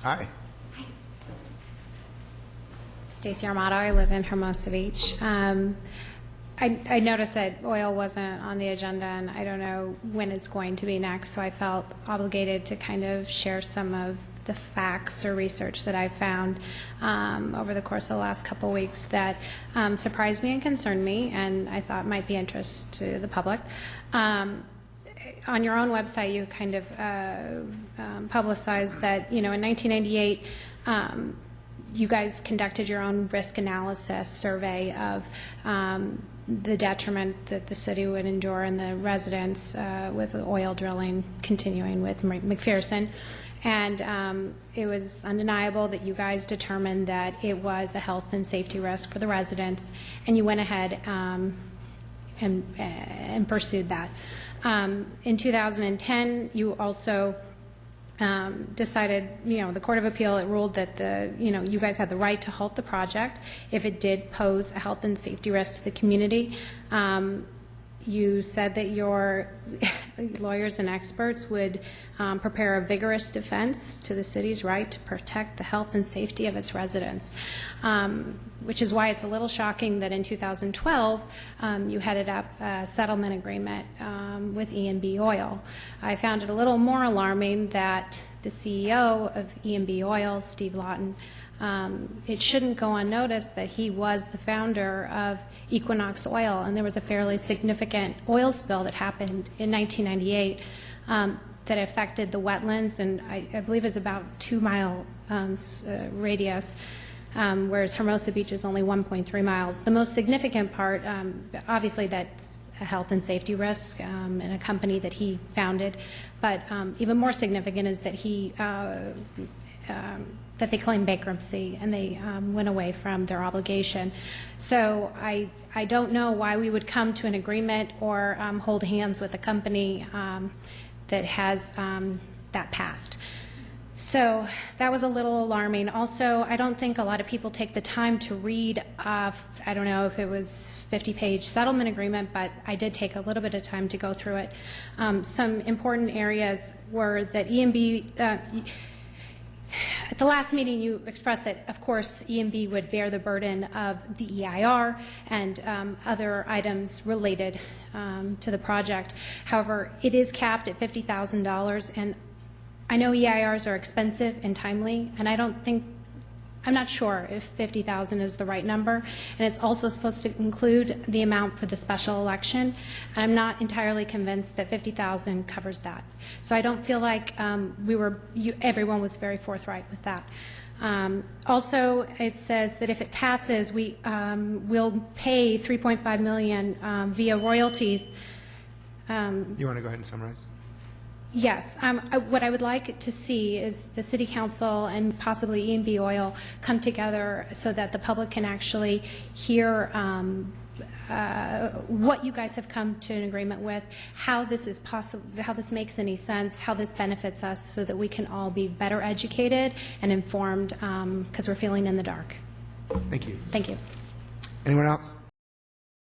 Hi. Stacey Armato. I live in Hermosa Beach. I noticed that oil wasn't on the agenda, and I don't know when it's going to be next, so I felt obligated to kind of share some of the facts or research that I found over the course of the last couple of weeks that surprised me and concerned me, and I thought might be interest to the public. On your own website, you kind of publicized that, in 1998, you guys conducted your own risk analysis survey of the detriment that the city would endure and the residents with oil drilling continuing with McPherson. And it was undeniable that you guys determined that it was a health and safety risk for the residents, and you went ahead and pursued that. In 2010, you also decided, the Court of Appeal, it ruled that you guys had the right to halt the project if it did pose a health and safety risk to the community. You said that your lawyers and experts would prepare a vigorous defense to the city's right to protect the health and safety of its residents, which is why it's a little shocking that in 2012 you headed up a settlement agreement with E&B Oil. I found it a little more alarming that the CEO of E&B Oil, Steve Lawton, it shouldn't go unnoticed that he was the founder of Equinox Oil, and there was a fairly significant oil spill that happened in 1998 that affected the wetlands, and I believe it's about 2-mile radius, whereas Hermosa Beach is only 1.3 miles. The most significant part, obviously, that's a health and safety risk in a company that he founded, but even more significant is that he that they claimed bankruptcy and they went away from their obligation. So I don't know why we would come to an agreement or hold hands with a company that has that past. So that was a little alarming. Also, I don't think a lot of people take the time to read I don't know if it was 50-page settlement agreement, but I did take a little bit of time to go through it. Some important areas were that E&B at the last meeting, you expressed that, of course, E&B would bear the burden of the EIR and other items related to the project. However, it is capped at $50,000, and I know EIRs are expensive and timely, and I'm not sure if $50,000 is the right number, and it's also supposed to include the amount for the special election. And I'm not entirely convinced that $50,000 covers that. So I don't feel like everyone was very forthright with that. Also, it says that if it passes, we will pay $3.5 million via royalties. You want to go ahead and summarize? Yes. What I would like to see is the City Council and possibly E&B Oil come together so that the public can actually hear what you guys have come to an agreement with, how this is possible, how this makes any sense, how this benefits us, so that we can all be better educated and informed, because we're feeling in the dark. Thank you. Thank you. Anyone else?